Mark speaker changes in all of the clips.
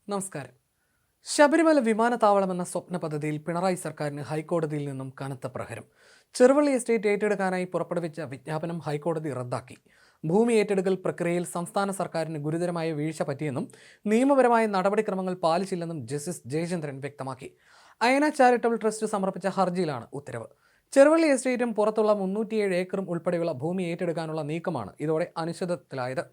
Speaker 1: നമസ്കാരം. ശബരിമല വിമാനത്താവളമെന്ന സ്വപ്ന പദ്ധതിയിൽ പിണറായി സർക്കാരിന് ഹൈക്കോടതിയിൽ നിന്നും കനത്ത പ്രഹരം. ചെറുവള്ളി എസ്റ്റേറ്റ് ഏറ്റെടുക്കാനായി പുറപ്പെടുവിച്ച വിജ്ഞാപനം ഹൈക്കോടതി റദ്ദാക്കി. ഭൂമി ഏറ്റെടുക്കൽ പ്രക്രിയയിൽ സംസ്ഥാന സർക്കാരിന് ഗുരുതരമായ വീഴ്ച പറ്റിയെന്നും നിയമപരമായ നടപടിക്രമങ്ങൾ പാലിച്ചില്ലെന്നും ജസ്റ്റിസ് ജയചന്ദ്രൻ വ്യക്തമാക്കി. അയന ചാരിറ്റബിൾ ട്രസ്റ്റ് സമർപ്പിച്ച ഹർജിയിലാണ് ഉത്തരവ്. ചെറുവള്ളി എസ്റ്റേറ്റും പുറത്തുള്ള 307 ഏക്കറും ഉൾപ്പെടെയുള്ള ഭൂമി ഏറ്റെടുക്കാനുള്ള നീക്കമാണ് ഇതോടെ അനിശ്ചിതത്വത്തിലായത്.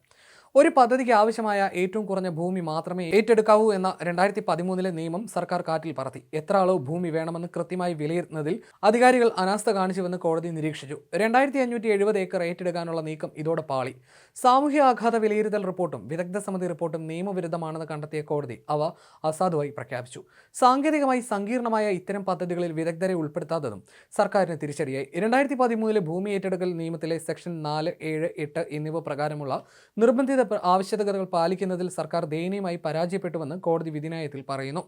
Speaker 1: ഒരു പദ്ധതിക്ക് ആവശ്യമായ ഏറ്റവും കുറഞ്ഞ ഭൂമി മാത്രമേ ഏറ്റെടുക്കാവൂ എന്ന 2013 നിയമം സർക്കാർ കാറ്റിൽ പറത്തി. എത്ര അളവ് ഭൂമി വേണമെന്ന് കൃത്യമായി വിലയിരുത്തുന്നതിൽ അധികാരികൾ അനാസ്ഥ കാണിച്ചുവെന്ന് കോടതി നിരീക്ഷിച്ചു. 2570 ഏക്കർ ഏറ്റെടുക്കാനുള്ള നീക്കം ഇതോടെ പാളി. സാമൂഹ്യ ആഘാത വിലയിരുത്തൽ റിപ്പോർട്ടും വിദഗ്ധ സമിതി റിപ്പോർട്ടും നിയമവിരുദ്ധമാണെന്ന് കണ്ടെത്തിയ കോടതി അവ അസാധുവായി പ്രഖ്യാപിച്ചു. സാങ്കേതികമായി സങ്കീർണമായ ഇത്തരം പദ്ധതികളിൽ വിദഗ്ധരെ ഉൾപ്പെടുത്താത്തതും സർക്കാരിന് തിരിച്ചടിയായി. 2013 ഭൂമി ഏറ്റെടുക്കൽ നിയമത്തിലെ സെക്ഷൻ 4, 7, 8 എന്നിവ പ്രകാരമുള്ള നിർബന്ധിത ആവശ്യകതകൾ പാലിക്കുന്നതിൽ സർക്കാർ ദയനീയമായി പരാജയപ്പെട്ടുവെന്ന് കോടതി വിധിന്യായത്തിൽ പറയുന്നു.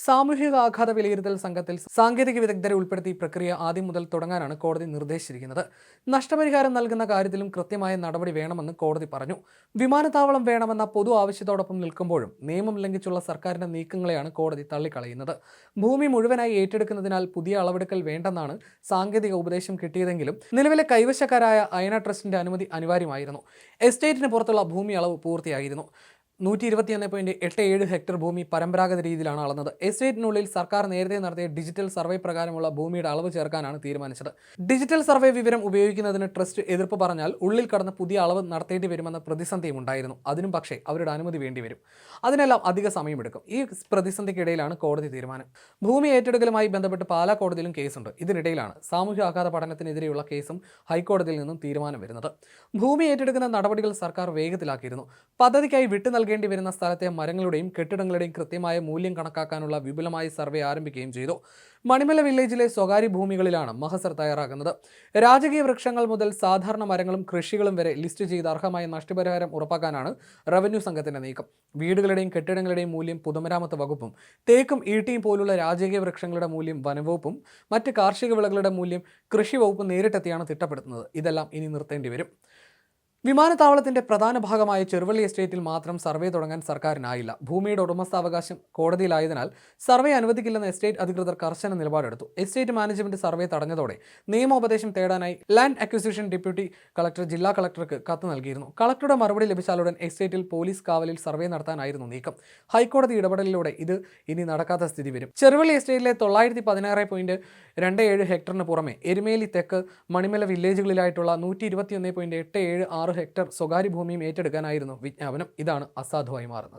Speaker 1: സാമൂഹിക ആഘാത വിലയിരുത്തൽ സംഘത്തിൽ സാങ്കേതിക വിദഗ്ധരെ ഉൾപ്പെടുത്തി പ്രക്രിയ ആദ്യം മുതൽ തുടങ്ങാനാണ് കോടതി നിർദ്ദേശിച്ചിരിക്കുന്നത്. നഷ്ടപരിഹാരം നൽകുന്ന കാര്യത്തിലും കൃത്യമായ നടപടി വേണമെന്ന് കോടതി പറഞ്ഞു. വിമാനത്താവളം വേണമെന്ന പൊതു ആവശ്യത്തോടൊപ്പം നിൽക്കുമ്പോഴും നിയമം ലംഘിച്ചുള്ള സർക്കാരിന്റെ നീക്കങ്ങളെയാണ് കോടതി തള്ളിക്കളയുന്നത്. ഭൂമി മുഴുവനായി ഏറ്റെടുക്കുന്നതിനാൽ പുതിയ അളവെടുക്കൽ വേണ്ടെന്നാണ് സാങ്കേതിക ഉപദേശം കിട്ടിയതെങ്കിലും നിലവിലെ കൈവശക്കാരായ അയന ട്രസ്റ്റിന്റെ അനുമതി അനിവാര്യമായിരുന്നു. എസ്റ്റേറ്റിന് പുറത്തുള്ള ഭൂമി അളവ് പൂർത്തിയായിരുന്നു. 121.87 ഹെക്ടർ ഭൂമി പരമ്പരാഗത രീതിയിലാണ് അളന്നത്. എസ്റ്റേറ്റിനുള്ളിൽ സർക്കാർ നേരത്തെ നടത്തിയ ഡിജിറ്റൽ സർവേ പ്രകാരമുള്ള ഭൂമിയുടെ അളവ് ചേർക്കാനാണ് തീരുമാനിച്ചത്. ഡിജിറ്റൽ സർവേ വിവരം ഉപയോഗിക്കുന്നതിന് ട്രസ്റ്റ് എതിർപ്പ് പറഞ്ഞാൽ ഉള്ളിൽ കടന്ന് പുതിയ അളവ് നടത്തേണ്ടി വരുമെന്ന പ്രതിസന്ധിയും ഉണ്ടായിരുന്നു. അതിനും പക്ഷേ അവരുടെ അനുമതി വേണ്ടിവരും. അതിനെല്ലാം അധിക സമയമെടുക്കും. ഈ പ്രതിസന്ധിക്കിടയിലാണ് കോടതി തീരുമാനം. ഭൂമി ഏറ്റെടുക്കലുമായി ബന്ധപ്പെട്ട് പാലാ കോടതിയിലും കേസുണ്ട്. ഇതിനിടയിലാണ് സാമൂഹ്യ ആഘാത പഠനത്തിനെതിരെയുള്ള കേസും ഹൈക്കോടതിയിൽ നിന്നും തീരുമാനം വരുന്നത്. ഭൂമി ഏറ്റെടുക്കുന്ന നടപടികൾ സർക്കാർ വേഗത്തിലാക്കിയിരുന്നു. പദ്ധതിക്കായി വിട്ടു നൽകേണ്ടി വരുന്ന സ്ഥലത്തെ മരങ്ങളുടെയും കെട്ടിടങ്ങളുടെയും കൃത്യമായ മൂല്യം കണക്കാക്കാനുള്ള വിപുലമായ സർവേ ആരംഭിക്കുകയും ചെയ്തു. മണിമല വില്ലേജിലെ സ്വകാര്യ ഭൂമികളിലാണ് മഹസർ തയ്യാറാക്കുന്നത്. രാജകീയ വൃക്ഷങ്ങൾ മുതൽ സാധാരണ മരങ്ങളും കൃഷികളും വരെ ലിസ്റ്റ് ചെയ്ത് അർഹമായ നഷ്ടപരിഹാരം ഉറപ്പാക്കാനാണ് റവന്യൂ സംഘത്തിന്റെ നീക്കം. വീടുകളുടെയും കെട്ടിടങ്ങളുടെയും മൂല്യം പൊതുമരാമത്ത് വകുപ്പും തേക്കും ഈട്ടിയും പോലുള്ള രാജകീയ വൃക്ഷങ്ങളുടെ മൂല്യം വനംവകുപ്പും മറ്റ് കാർഷിക വിളകളുടെ മൂല്യം കൃഷി വകുപ്പും നേരിട്ടെത്തിയാണ് തിട്ടപ്പെടുത്തുന്നത്. ഇതെല്ലാം ഇനി നിർത്തേണ്ടി വരും. വിമാനത്താവളത്തിന്റെ പ്രധാന ഭാഗമായ ചെറുവള്ളി എസ്റ്റേറ്റിൽ മാത്രം സർവേ തുടങ്ങാൻ സർക്കാരിനായില്ല. ഭൂമിയുടെ ഉടമസ്ഥാവകാശം കോടതിയിലായതിനാൽ സർവേ അനുവദിക്കില്ലെന്ന് എസ്റ്റേറ്റ് അധികൃതർ കർശന നിലപാടെടുത്തു. എസ്റ്റേറ്റ് മാനേജ്മെന്റ് സർവേ തടഞ്ഞതോടെ നിയമോപദേശം തേടാനായി ലാൻഡ് അക്വിസിഷൻ ഡെപ്യൂട്ടി കളക്ടർ ജില്ലാ കളക്ടർക്ക് കത്ത് നൽകിയിരുന്നു. കളക്ടറുടെ മറുപടി ലഭിച്ചാലുടൻ എസ്റ്റേറ്റിൽ പോലീസ് കാവലിൽ സർവേ നടത്താനായിരുന്നു നീക്കം. ഹൈക്കോടതി ഇടപെടലിലൂടെ ഇത് ഇനി നടക്കാത്ത സ്ഥിതി വരും. ചെറുവള്ളി എസ്റ്റേറ്റിലെ 916.27 ഹെക്ടറിന് പുറമെ എരുമേലി തെക്ക്, മണിമല വില്ലേജുകളിലായിട്ടുള്ള 121.876 ഹെക്ടർ സ്വകാര്യ ഭൂമിയും ഏറ്റെടുക്കാനായിരുന്നു വിജ്ഞാപനം. ഇതാണ് അസാധുവായി മാറുന്നത്.